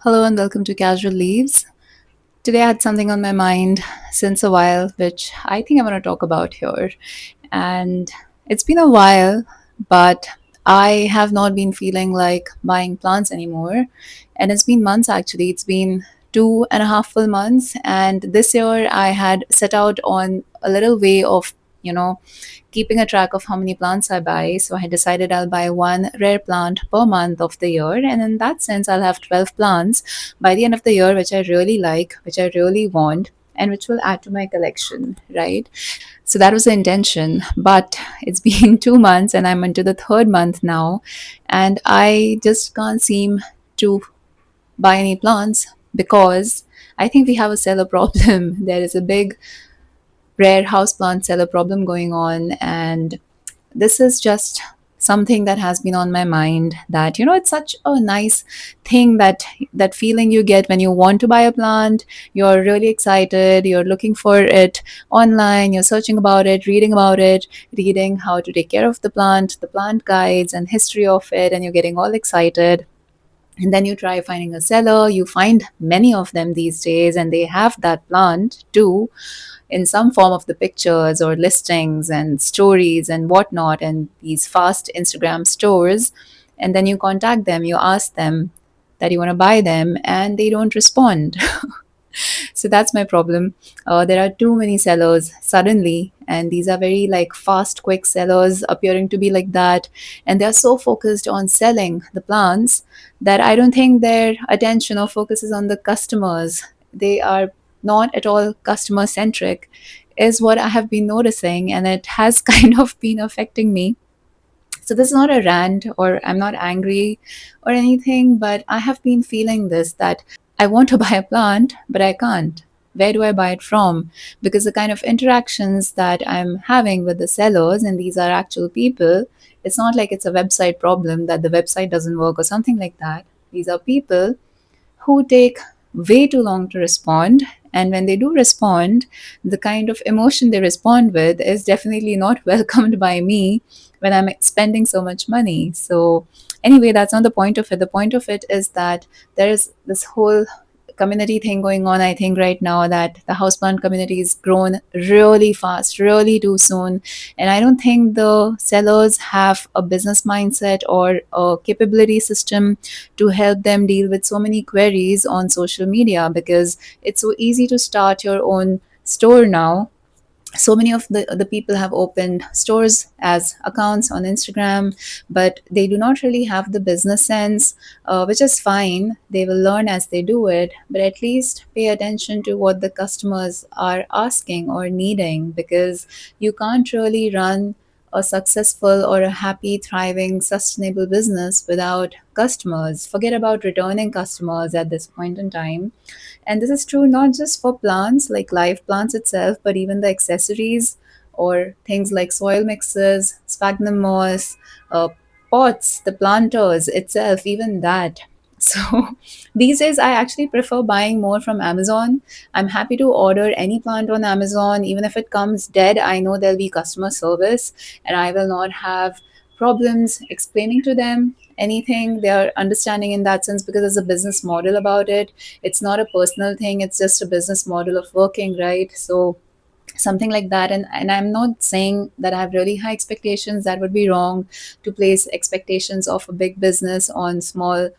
Hello and welcome to Casual Leaves. Today I had something on my mind since a while, which I think I'm going to talk about here. And it's been a while, but I have not been feeling like buying plants anymore. And it's been months actually. It's been 2.5 full months. And this year I had set out on a little way of, you know, keeping a track of how many plants I buy. So I decided I'll buy one rare plant per month of the year. And in that sense, I'll have 12 plants by the end of the year, which I really like, which I really want, and which will add to my collection, right? So that was the intention. But it's been 2 months and I'm into the third month now. And I just can't seem to buy any plants because I think we have a seller problem. There is a big rare houseplant seller problem going on. And this is just something that has been on my mind, that it's such a nice thing, that feeling you get when you want to buy a plant. You're really excited, you're looking for it online, you're searching about it, reading about it, reading how to take care of the plant guides and history of it, and you're getting all excited. And then you try finding a seller. You find many of them these days, and they have that plant too in some form of the pictures or listings and stories and whatnot, and these fast Instagram stores. And then you contact them, you ask them that you want to buy them, and they don't respond. So that's my problem. There are too many sellers suddenly, and these are very like fast, quick sellers appearing to be like that. And they're so focused on selling the plants that I don't think their attention or focus is on the customers. They are not at all customer centric, is what I have been noticing, and it has kind of been affecting me. So this is not a rant, or I'm not angry or anything, but I have been feeling this, that I want to buy a plant, but I can't. Where do I buy it from? Because the kind of interactions that I'm having with the sellers, and these are actual people, it's not like it's a website problem that the website doesn't work or something like that. These are people who take way too long to respond. And when they do respond, the kind of emotion they respond with is definitely not welcomed by me when I'm spending so much money. So, anyway, that's not the point of it. The point of it is that there is this whole community thing going on, I think, right now, that the houseplant community has grown really fast, really too soon. And I don't think the sellers have a business mindset or a capability system to help them deal with so many queries on social media, because it's so easy to start your own store now. So many of the people have opened stores as accounts on Instagram, but they do not really have the business sense, which is fine. They will learn as they do it, but at least pay attention to what the customers are asking or needing, because you can't really run a successful or a happy, thriving, sustainable business without customers. Forget about returning customers at this point in time. And this is true not just for plants, like live plants itself, but even the accessories, or things like soil mixes, sphagnum moss, pots, the planters itself, even that. So these days, I actually prefer buying more from Amazon. I'm happy to order any plant on Amazon. Even if it comes dead, I know there'll be customer service, and I will not have problems explaining to them anything. They are understanding in that sense, because there's a business model about it. It's not a personal thing, it's just a business model of working, right? So something like that. And I'm not saying that I have really high expectations. That would be wrong, to place expectations of a big business on small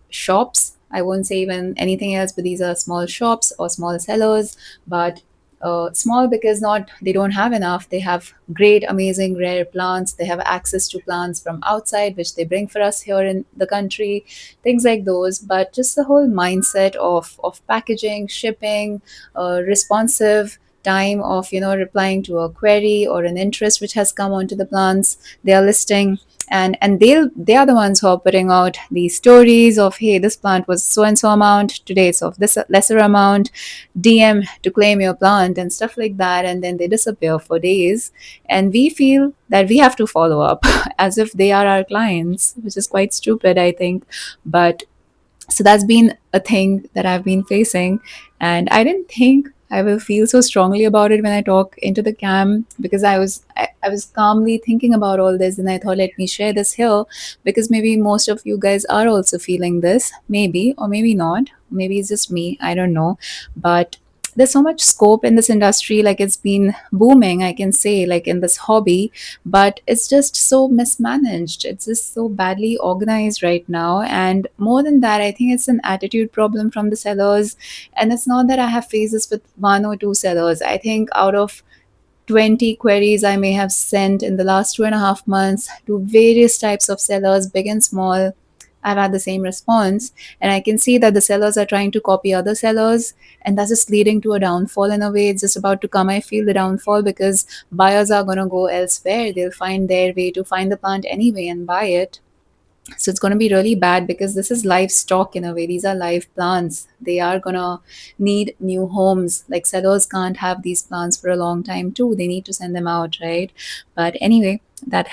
shops. I won't say even anything else, but these are small shops or small sellers. But small because not they don't have enough. They have great, amazing, rare plants. They have access to plants from outside, which they bring for us here in the country. Things like those. But just the whole mindset of packaging, shipping, responsive time of replying to a query or an interest which has come onto the plants they are listing. And they are the ones who are putting out these stories of, hey, this plant was so and so amount, today it's of this lesser amount, DM to claim your plant and stuff like that. And then they disappear for days, and we feel that we have to follow up as if they are our clients, which is quite stupid, I think. But so that's been a thing that I've been facing, and I didn't think I will feel so strongly about it when I talk into the cam, because I was calmly thinking about all this, and I thought, let me share this here, because maybe most of you guys are also feeling this, maybe, or maybe not. Maybe it's just me, I don't know. But there's so much scope in this industry, like it's been booming, I can say, like in this hobby, but it's just so mismanaged. It's just so badly organized right now. And more than that, I think it's an attitude problem from the sellers. And it's not that I have faced this with one or two sellers. I think out of 20 queries I may have sent in the last 2.5 months to various types of sellers, big and small, I've had the same response. And I can see that the sellers are trying to copy other sellers, and that's just leading to a downfall in a way. It's just about to come, I feel, the downfall, because buyers are going to go elsewhere. They'll find their way to find the plant anyway and buy it. So it's going to be really bad, because this is livestock in a way. These are live plants. They are going to need new homes. Like sellers can't have these plants for a long time too. They need to send them out, right? But anyway, that's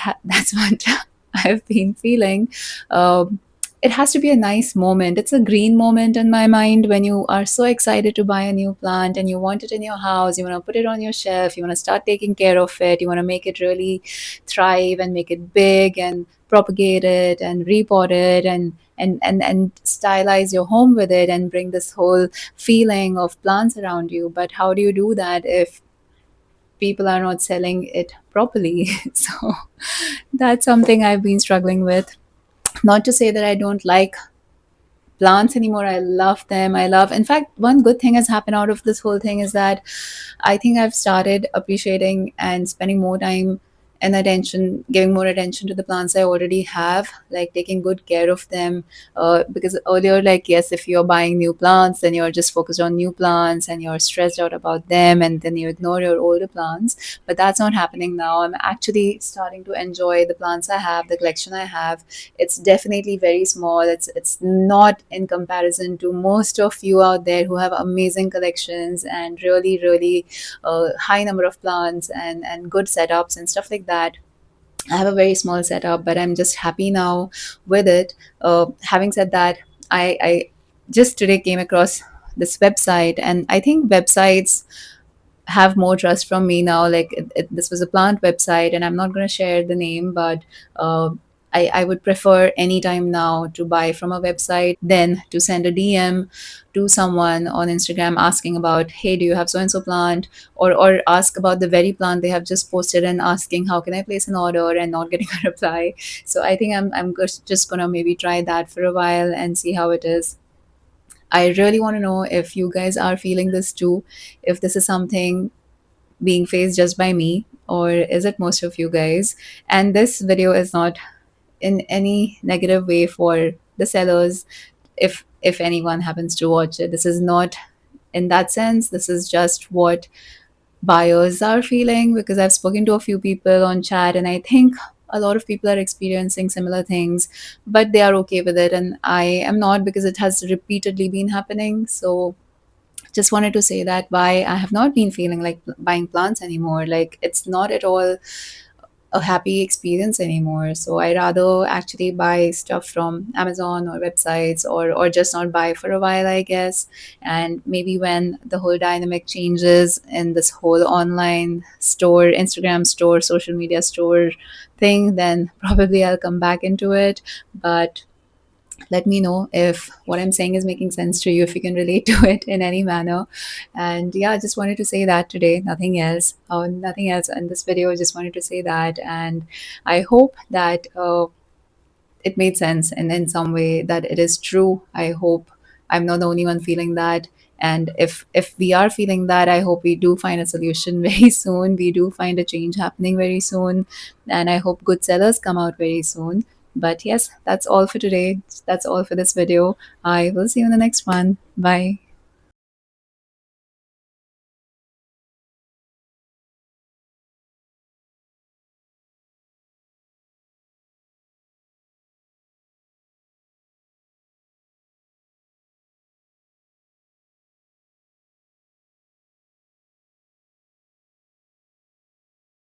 what I've been feeling. um, it has to be a nice moment. It's a green moment in my mind, when you are so excited to buy a new plant and you want it in your house. You want to put it on your shelf, you want to start taking care of it, you want to make it really thrive and make it big and propagate it and repot it, and stylize your home with it, and bring this whole feeling of plants around you. But how do you do that if people are not selling it properly? So that's something I've been struggling with. Not to say that I don't like plants anymore. I love them. I love, in fact, one good thing has happened out of this whole thing is that I think I've started appreciating and spending more time and attention, giving more attention to the plants I already have, like taking good care of them. Because earlier, like, yes, if you're buying new plants, then you're just focused on new plants and you're stressed out about them, and then you ignore your older plants. But that's not happening now. I'm actually starting to enjoy the plants I have, the collection I have. It's definitely very small. It's not in comparison to most of you out there who have amazing collections and really, really high number of plants and good setups and stuff like that. I have a very small setup, but I'm just happy now with it. Having said that, I just today came across this website, and I think websites have more trust from me now. Like, this was a plant website, and I'm not going to share the name, but uh, I would prefer anytime now to buy from a website than to send a DM to someone on Instagram asking about, hey, do you have so and so plant? Or ask about the very plant they have just posted and asking, how can I place an order, and not getting a reply. So I think just gonna maybe try that for a while and see how it is. I really want to know if you guys are feeling this too, if this is something being faced just by me, or is it most of you guys? And this video is not in any negative way for the sellers. If anyone happens to watch it, this is not in that sense. This is just what buyers are feeling, because I've spoken to a few people on chat, and I think a lot of people are experiencing similar things, but they are okay with it, and I am not, because it has repeatedly been happening. So just wanted to say that why I have not been feeling like buying plants anymore. Like, it's not at all a happy experience anymore. So I rather actually buy stuff from Amazon or websites, or just not buy for a while, I guess. And maybe when the whole dynamic changes in this whole online store, Instagram store, social media store thing, then probably I'll come back into it. But let me know if what I'm saying is making sense to you, if you can relate to it in any manner. And yeah, I just wanted to say that today, nothing else. Nothing else in this video. I just wanted to say that. And I hope that it made sense, and in some way that it is true. I hope I'm not the only one feeling that. And if we are feeling that, I hope we do find a solution very soon. We do find a change happening very soon. And I hope good sellers come out very soon. But yes, that's all for today. That's all for this video. I will see you in the next one. Bye.